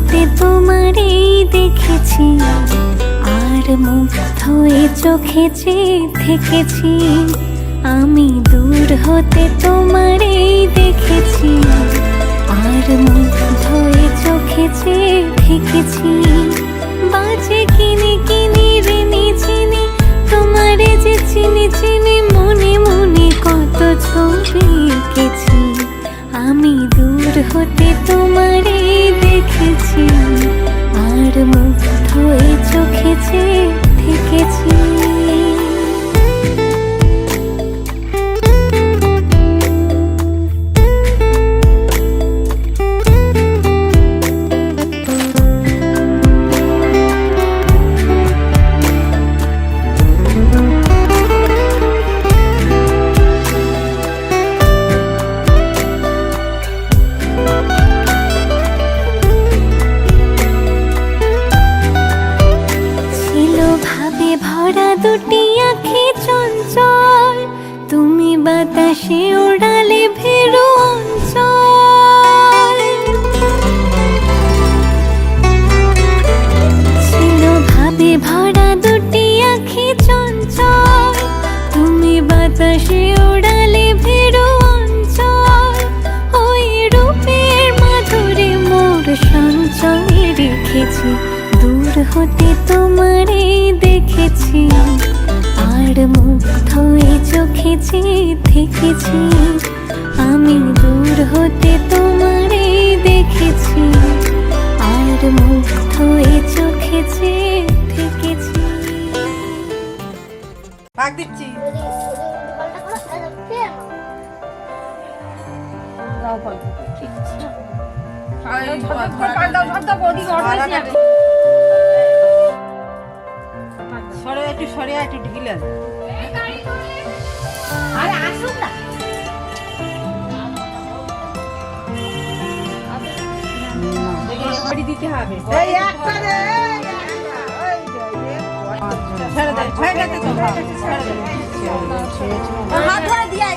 হতে তোমারই দেখেছি, আর মুগ্ধ এ চোখে চেয়ে থেকেছি। আমি দূর হতে তোমারই দেখেছি, আর মুগ্ধ এ চোখে চেয়ে থেকেছি। বাজে কিনি কিনি ঋণী চিনি, তোমারে যে চিনি চিনি, মনে মনে কত ছবি এঁকেছি। আমি দূর হতে তোমারে দেখেছি, আর মুগ্ধ এ চোখে চেয়ে থেকেছি। ভরা দুটি আঁখি চঞ্চল, তুমি বাতাসে ওড়ালে ভেরু অঞ্চল। ছিল ভাবে ভরা দুটি আঁখি চঞ্চল, তুমি বাতাসে ওড়ালে ভেরু অঞ্চল। ওই রূপের মাধুরী মোর সঞ্চয়ে রেখেছি, দূর হতে তোমারে দেখেছি, আর মুগ্ধ এ চোখে চেয়ে থেকেছি। আমি দূর হতে তোমারে দেখেছি, আর মুগ্ধ এ চোখে চেয়ে থেকেছি। ভাগ দিচ্ছি। সরে একটু সরে একটু ঢিলে আরে আসুন না, দিতে হবে। ছেড়ে দে, হয়ে গেছে তো, ছেড়ে দে। হাত ধরে দিয়া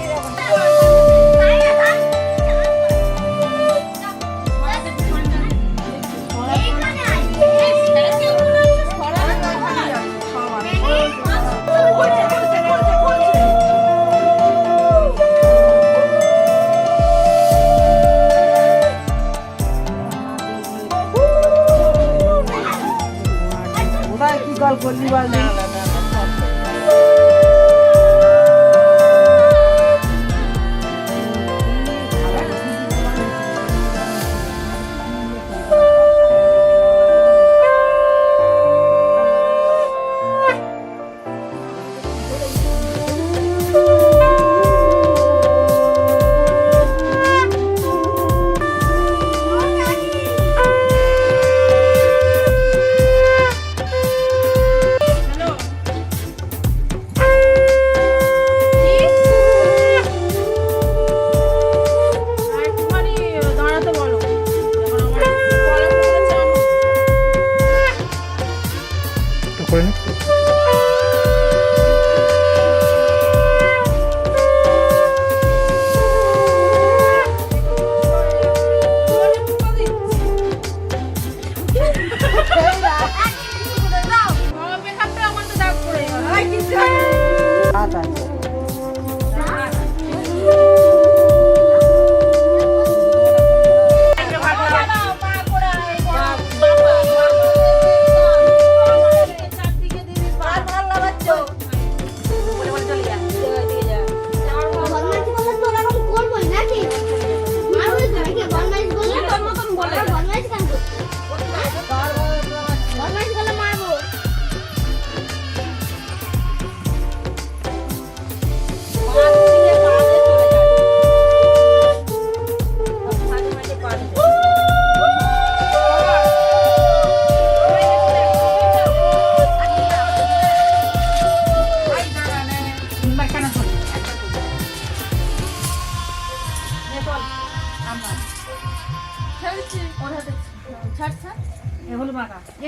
কি গল্প করলি বল? না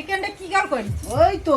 না না কি গাল করি? ওই তো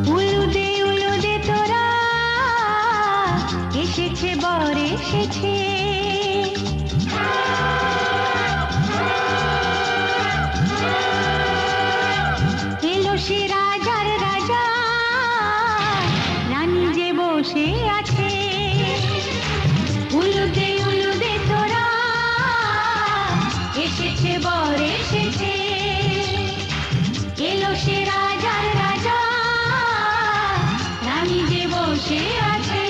উলুদে তোরা এসেছে বর এসেছে এলো সে রাজার রাজা রানী যে বসে আছে উলুদে তোরা এসেছে বর এসেছে এলো সে রাজার রাজা রানী যে বসে আছে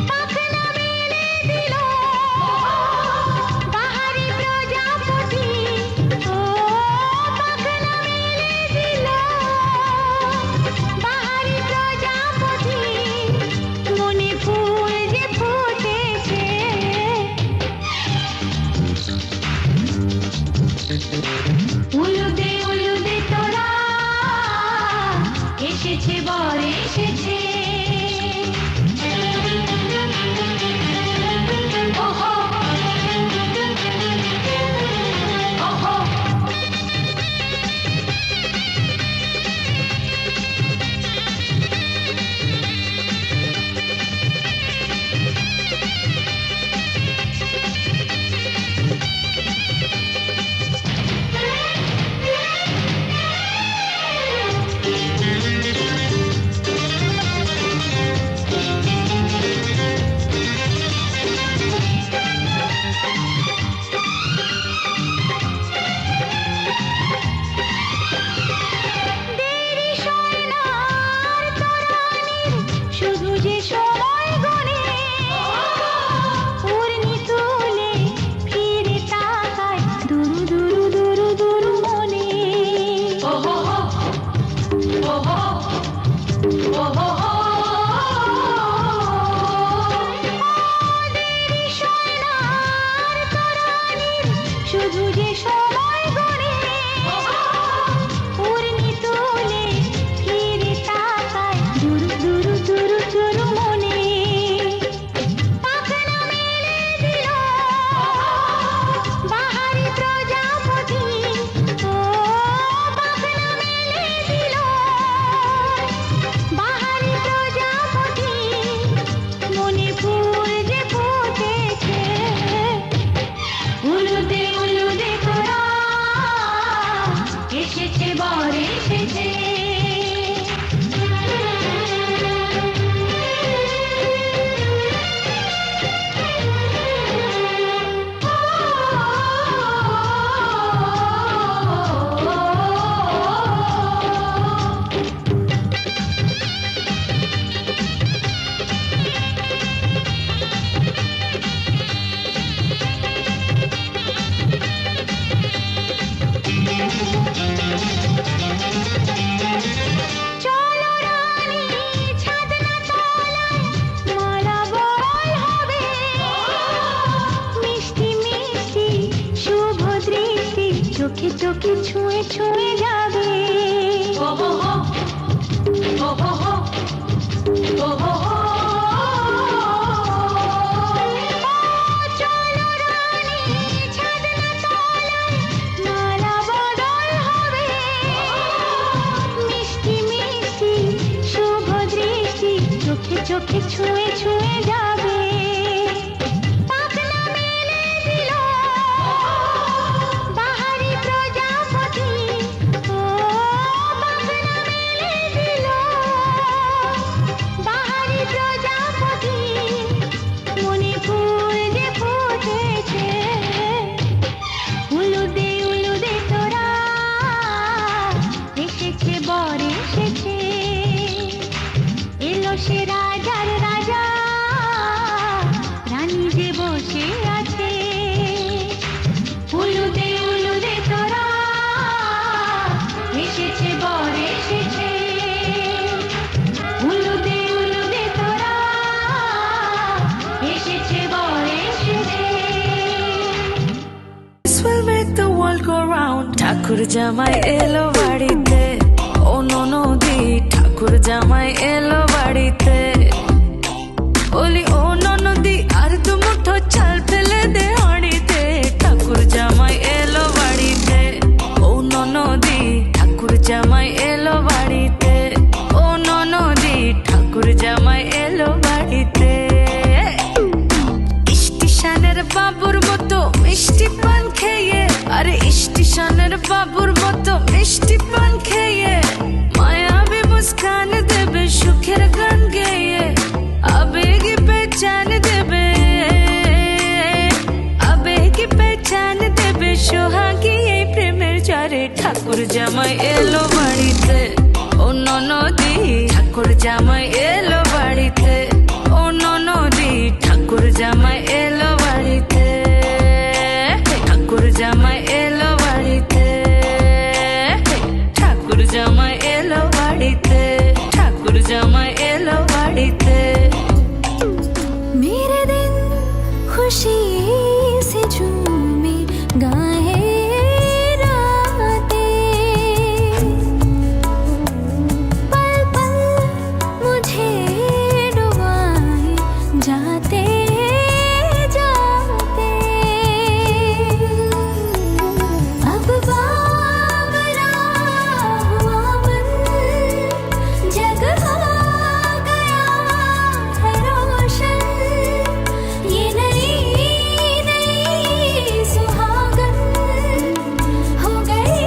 পাখনা মেলে দিল বাহারি প্রজাপতি ও পাখনা মেলে দিল বাহারি প্রজাপতি মনে ফুল যে ফুটেছে উলুদে তোরা এসেছে বর এসেছে ওহো ওহো দেরি সোনার তরানির শুধু যে সময় গনে উর্মি তুলে ফিরে তাকায় দুরু মনে ওহো ওহো ওহো দেরি সোনার তরানির শুধু যে সময় গনে উর্মি তুলে ফিরে তাকায় দুরু মনে পাখনা মেলে দিল বাহারি প্রজাপতি ও পাখনা মেলে দিল বাহারি প্রজাপতি মনে ফুল যে ফুটেছে উলুদে তোরা এসেছে বর এসেছে চলো রানী ছাদনা তলায় মালা বড়াই হবে মিষ্টি মিষ্টি শুভ দৃষ্টি চোখে চোখে ছুঁয়ে ছুঁয়ে যাবে ওহো ওহো ওহো চলো রানী ছাদনা তলায় মালা বদল হবে মিষ্টি মিষ্টি শুভ দৃষ্টি চোখে চোখে ছুঁয়ে ছুঁয়ে যাবে পাখনা মেলে দিল বাহারি প্রজাপতি ও পাখনা মেলে দিল বাহারি প্রজাপতি মনে ফুল যে ফুটেছে উলুদে তোরা এসেছে বর এসেছে এলো সে রাজার রাজা রানী যে বসে আছে উলুদে তোরা এসেছে বর এসেছে উলুদে তোরা এসেছে বর এসেছে This will make the world go round. ঠাকুর জামাই এলো বাড়িতে বাবুর মতো মিষ্টি পান খেয়ে মায়াবী মুস্কান দেবে সুখের গান গেয়ে আবেগী পেচান দেবে আবেগী পেচান দেবে সোহাগী এই প্রেমের জ্বরে ঠাকুর জামাই এলো বাড়িতে ও ননদি ঠাকুর জামাই এলো বাড়িতে ও ননদি ঠাকুর জামাই এলো বাড়িতে ঠাকুর জামাই এলো বাড়িতে ঠাকুর জামাই এলো বাড়িতে ঠাকুর জামাই এলো বাড়িতে मेरे दिन खुशी से झूमे गाए रातें पल पल मुझे डुबाए जाते जाते अब बावरा हुआ मन जगह गया है रोशन ये नई नई सुहागन हो गई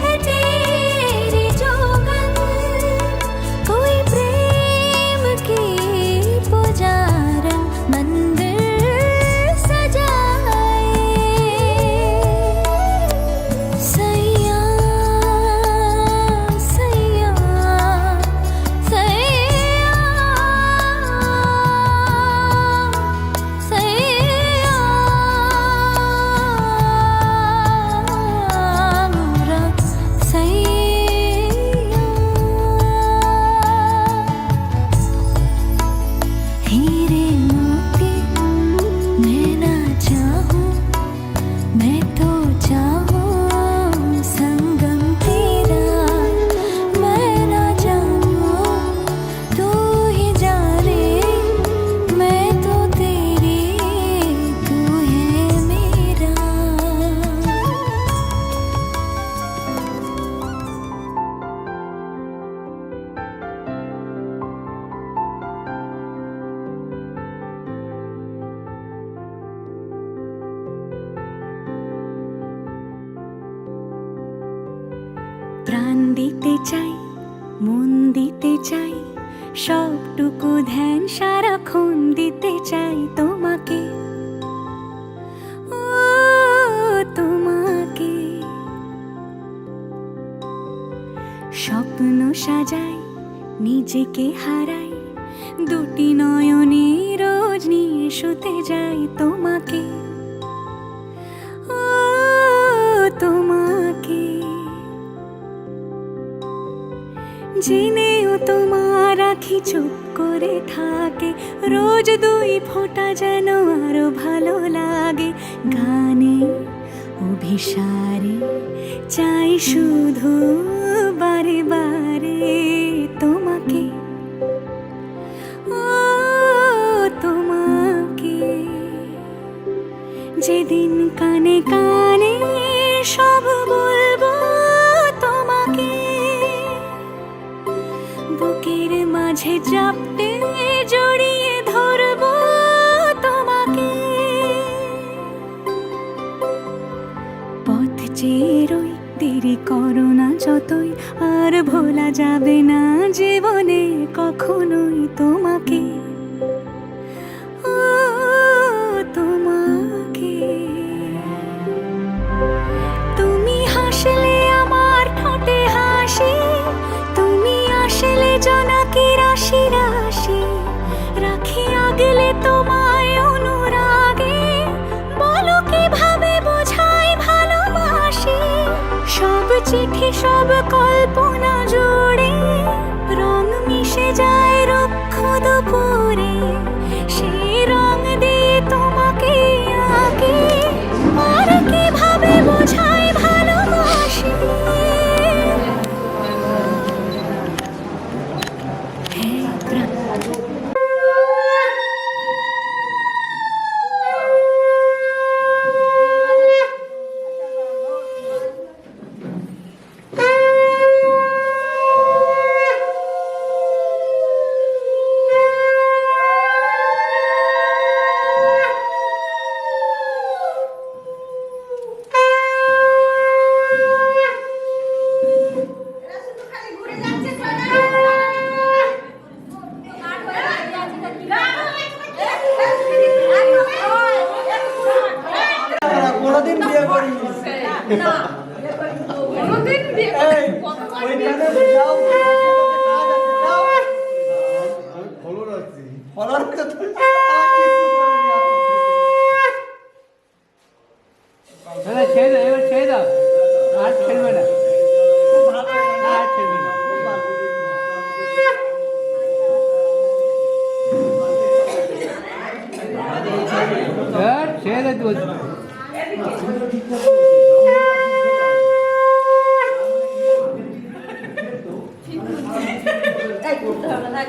है तेरी जोगन कोई प्रेम की पुजारन मंदिर सजाए सैया सैया सैया सैया मोरा सैया हीरे मोती मैं ना चाहूं मैं तो चाहूं संगम तेरा मैं ना जाऊं तू ही जा रे मैं तो तेरी तू है मेरा প্রাণ দিতে চাই মন দিতে চাই সবটুকু ধ্যান সারাক্ষণ দিতে চাই তোমাকে ও তোমাকে স্বপ্ন সাজাই নিজেকে হারাই দুটি নয়নে রোজ নিয়ে শুতে যাই তোমাকে ও তোমাকে জেনেও তোমার আখি চুপ করে থাকে রোজ দুই ফোঁটা যেন আরো ভালো লাগে গানে অভিসারে চাই শুধু বারে বারে তোমাকে ও তোমাকে যেদিন কানে কানে সব বলবো তোমাকে বুকের মাঝে চাপতে জড়িয়ে ধরবো তোমাকে পথ চেয়ে রই দেরি করো না যতই আর ভোলা যাবে না জীবনে কখনোই তোমাকে ও তোমাকে তুমি হাসলে আমার ঠোঁটে হাসি তুমি আসলে জোনাকি রাশি রাশি রাখি আগলে তোমায় অনুরাগে বলো কিভাবে বোঝাই ভালোবাসি সব চিঠি সব কল্পনা জুড়ে রং মিশে যায় রুক্ষ দুপুরে সেই রং দিয়ে তোমাকে আগে আর কিভাবে বোঝাই ভালোবাসি যাই করতে হবে না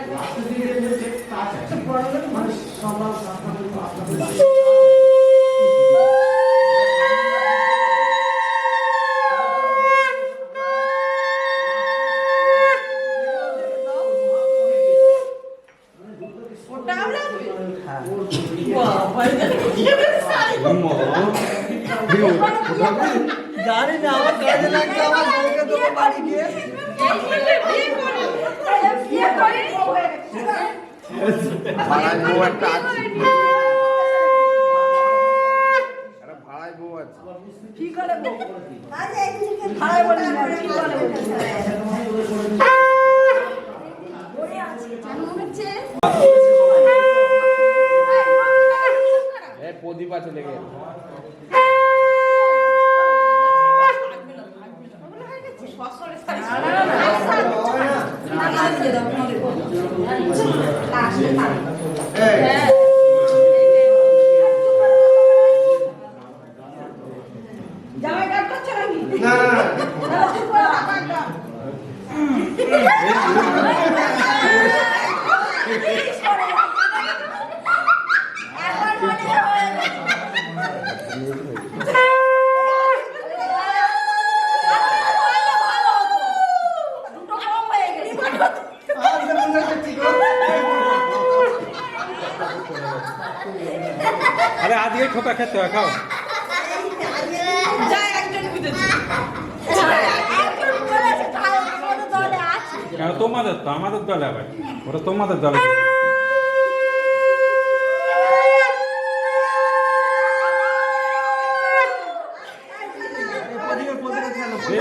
জানি না আমার কাজে লাগছে আমার বউকে দেবো বাড়ি গিয়ে ভাড়ায় বউ একটা আছে একটা ভাড়ায় বউ আছে কি করে আরে এইদিকে ভাড়া বলি না কি করে ওরে আছে জানো হচ্ছে প্রদীপ আছে লেগে জামাই কাট করছ নাকি না আরে আজকে ঠোকা খেতে হয় খাও কেন তোমাদের তো আমাদের দলে আবার ওরা তোমাদের দলে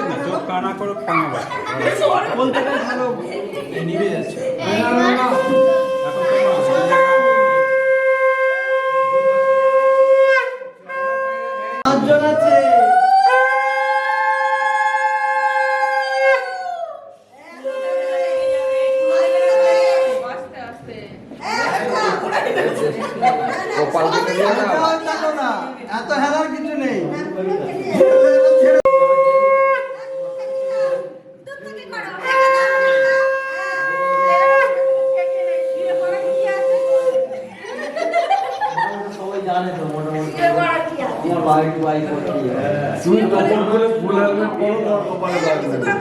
না চোখ কানা করো কানা বলতে ভালো নিভে যাচ্ছে এখন তোমার পাঁচজন আছে গোপাল দিতে নিয়ে যাও না এত হেলার কিছু নেই সবাই জানে তো মোটামুটি আমার বাড়ির বাড়ি করতে তুই গোপন করে ভুল হবে কোনো তোর কপালে লাগবে না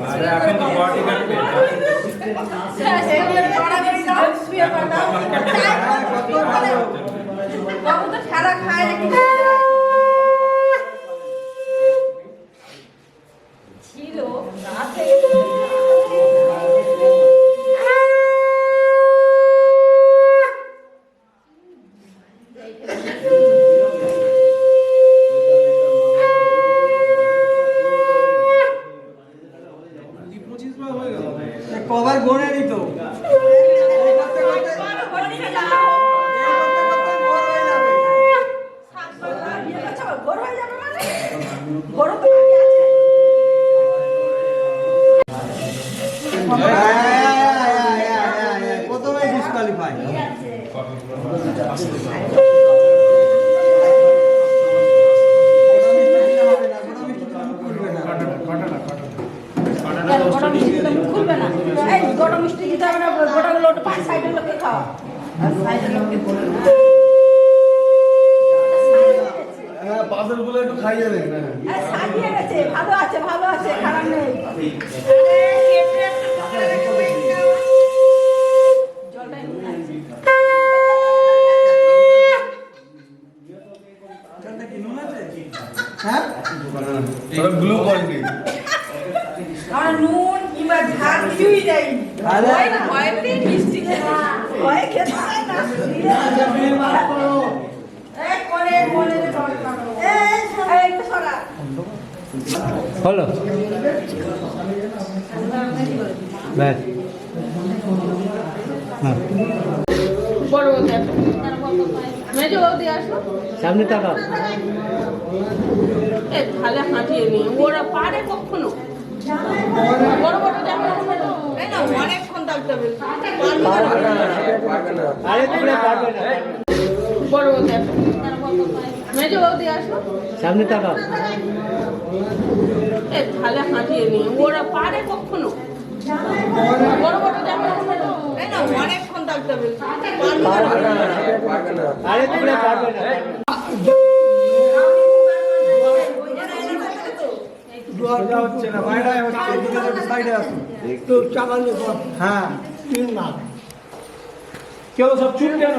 আরে এখন তো বডি কাটবে বাবু তো খেলা খায় নাকি ছিল রাতে কভার গোনে নিত প্রথমে ডিসকালিফাই খুলবে না এই গোটা মিষ্টি দিতে হবে না গোটা গুলো পাঁচ সাইডের লোককে খাও সাইডের লোককে পাঁচের গুলো একটু খাইয়ে দেন সাজিয়ে গেছে ভালো আছে খারাপ নেই হ্যাঁ ব্লু কোয়ালিটি আমরা নুন কিংবা ঝাল কিছুই দেয়নি ভয়তে মিষ্টি ভয় খেতে হয় না হলো ব্যাস সামনে টাকা তাহলে হাঁটিয়ে নি ওরা পারে কখনো বড় বড় অনেকক্ষণ থাকতে হবে বড় মেজো বৌদি আসো সামনে টাকা তাহলে হাঁটিয়ে নি ওরা পারে কখনো আনতে হবে আরে তুমি পারবে না সোজা হচ্ছে না বাইরে হচ্ছে এদিকে সাইডে আসুন একটু চাকাল দিয়ে হ্যাঁ তিন না কেউ সব চুপ কেন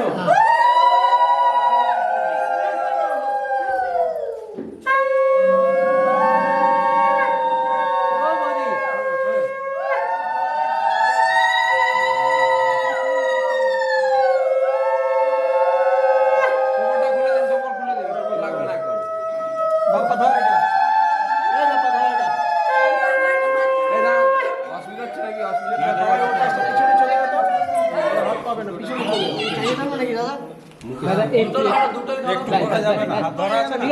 বাপ্পা ধর এটা এই বাপ্পা ধর এটা অসুবিধা হচ্ছে নাকি অসুবিধা পিছনে চলে গেল হাত পাবে না পিছনে চলে এই থাকবে নাকি দাদা দাদা একটু ধরা যাবে না হাত ধরা আছে না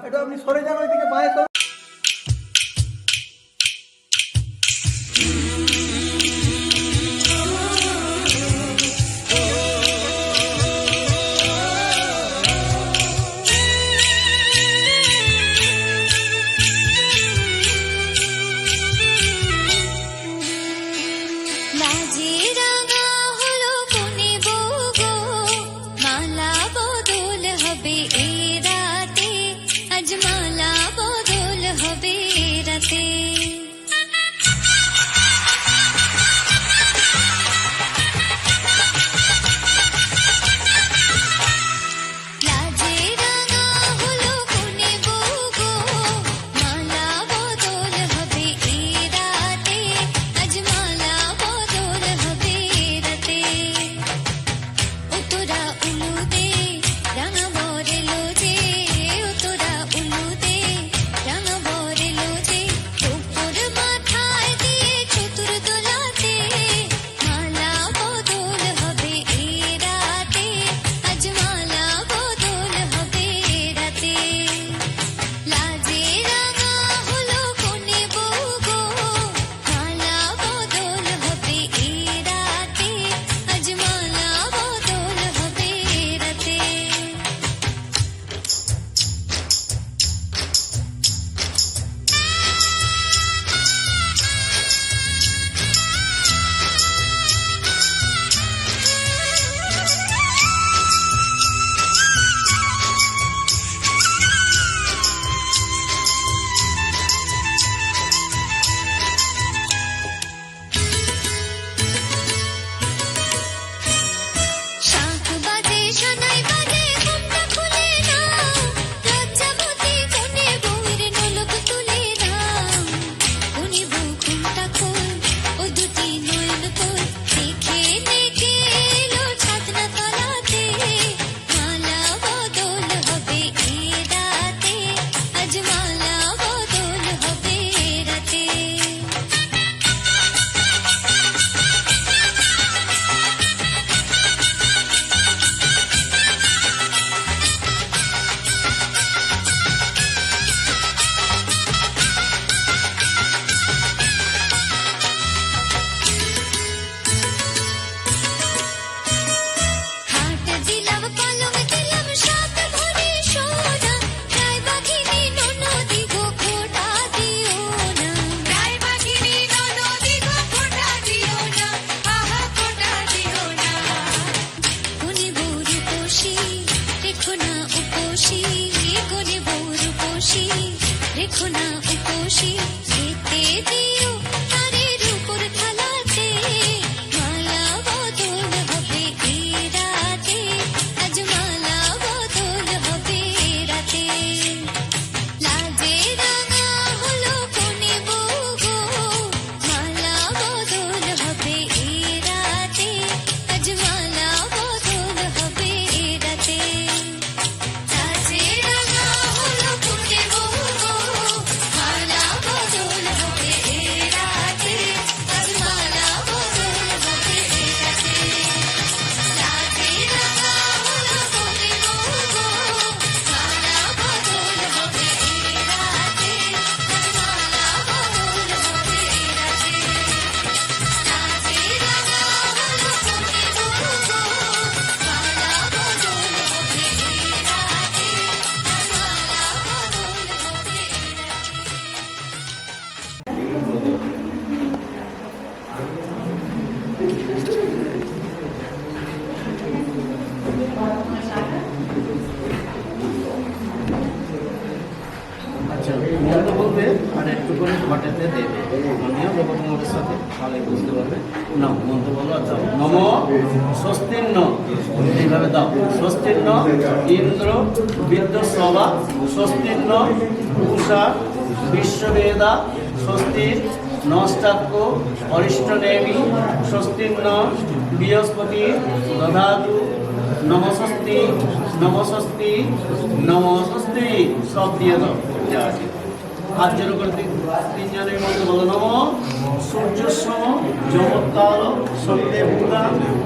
এটা আপনি সরে যান ওইদিকে বাঁয়ে সরে লাজে রাঙা হলো কোনে বউ গো, মালা বদল হবে এ রাতে, আজ মালা বদল হবে এ রাতে। লাজে রাঙা হলো কোনে বউ গো, মালা বদল হবে এ রাতে, আজ মালা বদল হবে এ রাতে। ও তোরা উলু দে রাঙা বরেলো যে, ও তোরা উলু দে রাঙা বরেলো যে, উপর মাথায় দিয়ে চতুর দোলাতে, মালা বদল হবে এ রাতে, আজ মালা বদল হবে এ রাতে। লাজে রাঙা হলো কোনে বউ গো, মালা বদল হবে এ রাতে, আজ মালা বদল হবে এ রাতে। শাঁখ বাজে সানাই বাজে ঘুমটা খুলে নাও, লজ্জাবতী কোনে বউয়ের নোলক তুলে নাও। কোনে বউ ঘুমটা খোল, ও দুটি নয়ন খোল, দেখে নেকে এলো ছাদনা তলাতে, মালা বদল হবে এ রাতে, আজ মালা বদল হবে এ রাতে। হাট দিলাম পালং দিলাম সাত ভরি সোনা, গায়ে বাঘিনী ননদি গো খোটা দিও না, গায়ে বাঘিনী ননদি গো খোটা দিও না, আহা খোটা দিও না। কোনে বউ রূপসী রেখো না উপসী, কোনে বউ রূপসী রেখো না উপসী, খেতে দিও তারের উপর থালাতে, মালা বদল হবে এ রাতে, আজ মালা বদল হবে এ রাতে। লাজে রাঙা হলো কোনে বউ গো, মালা বদল হবে এ রাতে, আজ মালা বদল হবে এ রাতে। লাজে রাঙা হলো কোনে বউ গো, মালা বদল হবে এ রাতে, করে ঘটেতে দেবে। মাননীয় দ্রৌপদী সাথে তাহলে বুঝতে পারবে। না মন্ত্র বলো। আচ্ছা, নম স্বস্তির্ন, এইভাবে দাও। স্বস্তির্ন ইন্দ্র বিদ্যসভা, স্বস্তির্ন উষা বিশ্ববেদা, স্বস্তির নষ্টাক্য অরিষ্টনেমি, স্বস্তির্ন বৃহস্পতি দধাতু, নমস্তি নমস্তি নমস্তি। সব দিয়ে দাও যা আছে। হাত জোর করে তিনজনের মধ্যে বলো। নম সূর্যসম জগৎকাল সত্যভূতা,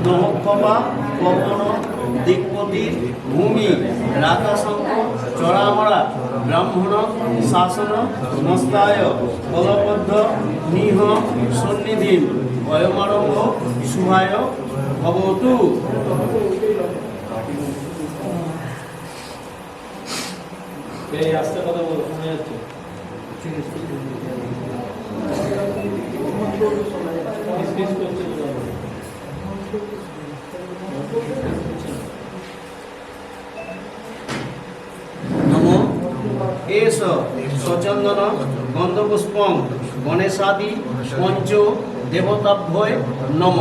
নমঃপবা পবন দিকপতি ভূমি রাকাশঙ্ক চড়ামরা ব্রাহ্মণ শাসন নস্তায় বলবদ্ধ নিহ সন্নিধি অয়মারঙ্গ শুভায় ভবতু। এই আস্তে কথা বলো, শোনা যাচ্ছে। নম এষ সচন্দন গন্ধপুষ্পং গণেশাদি পঞ্চ দেবতাভ্যয় নম।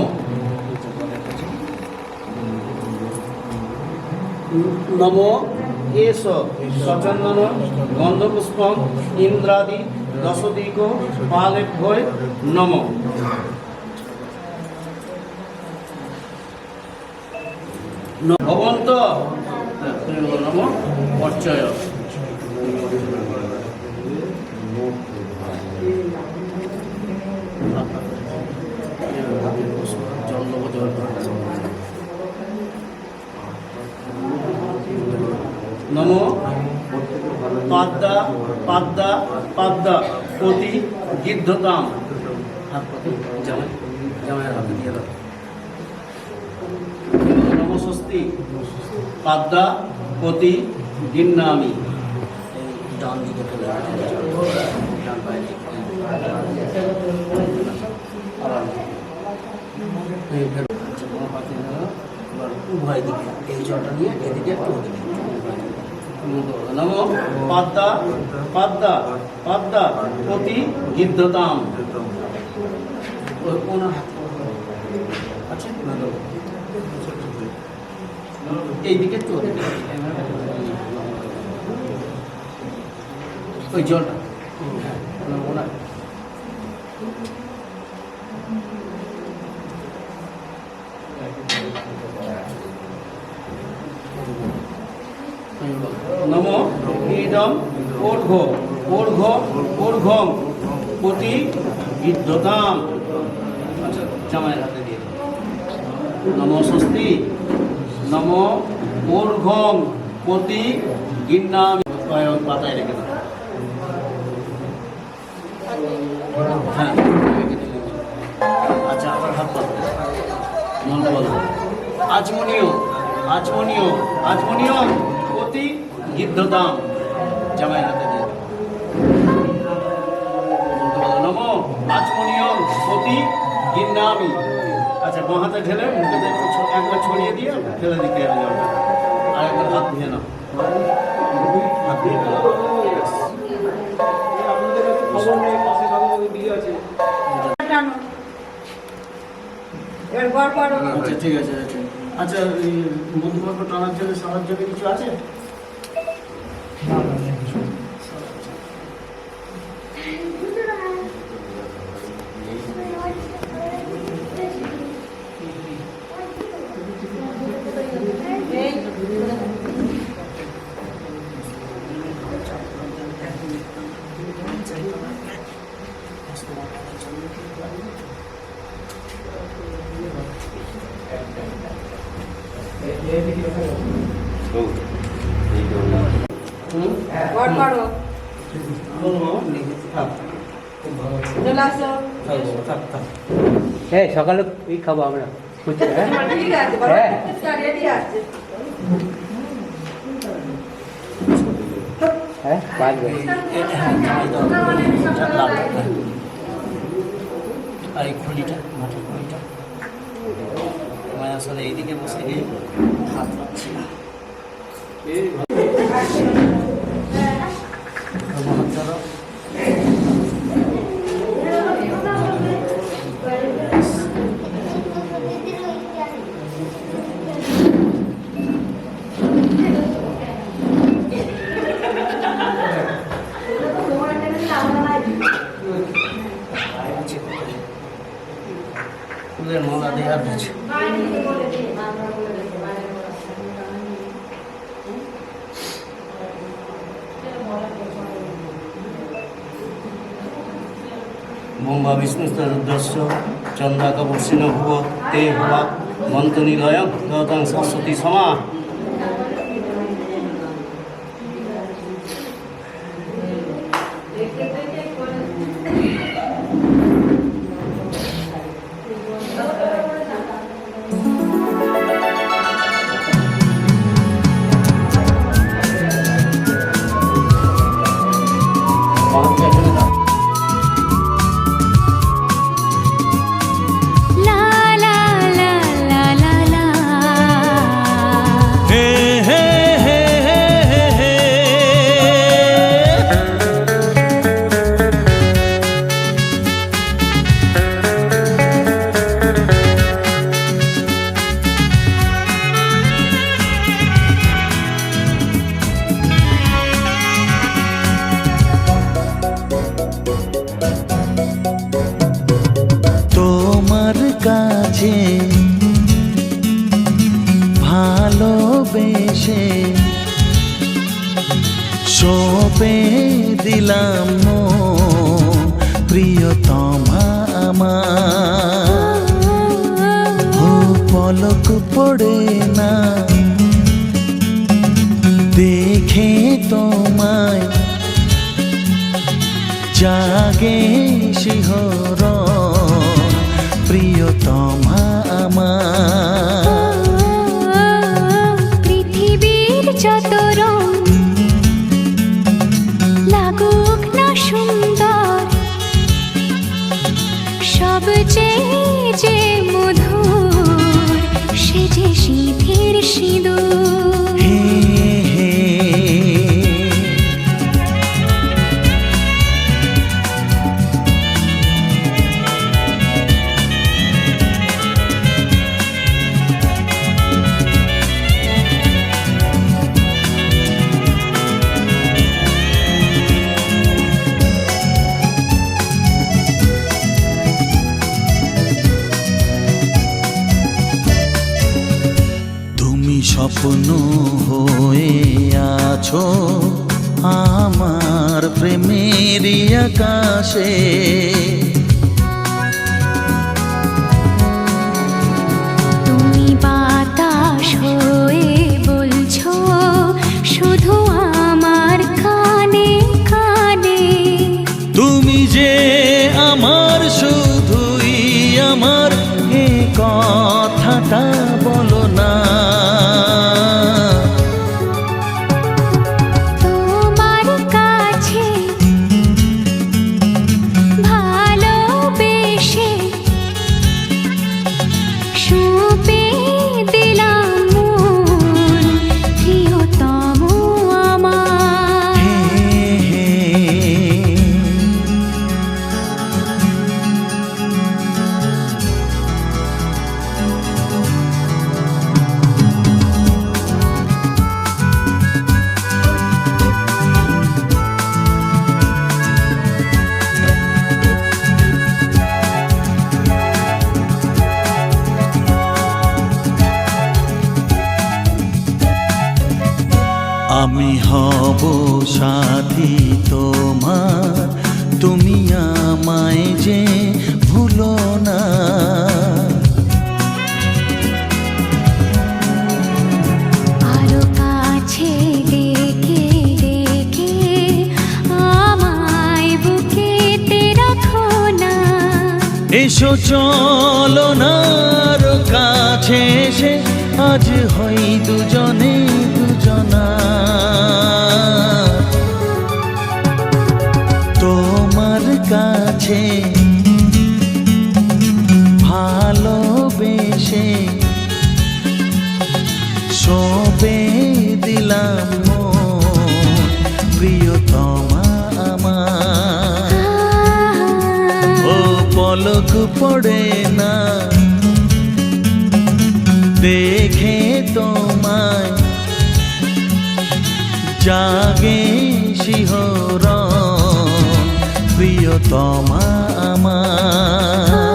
নম এষ সচন্দন গন্ধপুষ্পং ইন্দ্রাদি দশদিক পালেভ্যয় নম। ভবন্ত নম পর্চয়। নম পাদ্দা পাদ্দা পাদ্দা পতি গিদ্ধতাম। হাত পতি জামাই জামাইয়ের হাতে দিয়ে দাও। নমস্তি পাদ্দা পতি গিন্নামি। ডান দিকে ফেলে ডান পায়ে উভয় দিকে এই জলটা নিয়ে এদিকে একটু ওদিকে। নম পাদ্দা পাদ্দা পাদ্দা পতি গিদ্ধতাম। ওনার হাত আচ্ছা এইদিকে একটু ওদিকে ওই জলটা ওনার নম ইদম ওর্ঘ ওর্ঘ ওর্ঘম পতি গিদ্ধতাম। আচ্ছা জামাইয়ের হাতে দিয়ে নম স্বস্তি নম ওর্ঘম পতি গিন্নাম। পাতায় রেখে দাও। হ্যাঁ আচ্ছা আবার হাত পাতা মন্ত্র বলো। আচমনীয় আচমনীয় আচমনীয় পতি গিদ্ধতাম। জামাইয়ের হাতে দিয়ে নম আচমনীয় পতি গিন্নামি। আচ্ছা বাঁ হাতে ঢেলে মুখে একবার ছড়িয়ে দিয়ে ফেলে দিতে হবে জলটা। আর একবার হাত ধুয়ে নাও। হাত দিয়ে আপনাদের কাছে খবর নেই, পাশে কাগজ দিয়ে আছে। আচ্ছা ঠিক আছে। আচ্ছা মধুপর্ব টানার জন্য সাহায্য কিছু আছে? হ্যাঁ সকালে এই খাবো আমরা। হ্যাঁ পারবে। আর এই খুলিটা মাটির খুলিটা আমি আসলে এইদিকে বসে গিয়ে হাত পাচ্ছি না। ব্রহ্মা বিষ্ণুস্তরুদ্রস্য চন্দ্রাকবর্ষিণ ভুব তে ভবা মন্ত্রনিলয়ং গৌতং সরস্বতী সমা। লা লা লা লা লা লা। হে হে হে হে হে। তোমার কাছে ভালোবেসে সঁপে দিলাম মন, প্রিয়তমা আমার। ও পলক পড়ে না দেখে তোমায়, জাগে শিহরণ, প্রিয়তমা আমার। পৃথিবীর যত রং লাগুক না সুন্দর, সবচেয়ে যে মধুর সে যে সিঁথির সিঁদুর। হে হে। তুমি স্বপ্ন হয়ে আছো আমার প্রেমের আকাশে। তুমি বাতাস হয়ে বলছো শুধু আমার কানে কানে। তুমি যে আমার শুধুই আমার, এ কথাটা বলো না। তোমার কাছে ভালোবেসে সঁপে দিলাম মন, প্রিয়তম আমার। হে হে। আমি হব সাথী তোমার, তুমি আমায় যে ভুলো না। আরো কাছে ডেকে ডেকে আমায় বুকেতে রাখো না। এসো চলো না আরো কাছে এসে আজ হই দুজনে দুজনা। তোমার কাছে ভালোবেসে সঁপে দিলাম মন, প্রিয়তমা আমার। ও পলক পড়ে না দেখে তোমায়, জাগে শিহরণ, প্রিয়তমা আমার।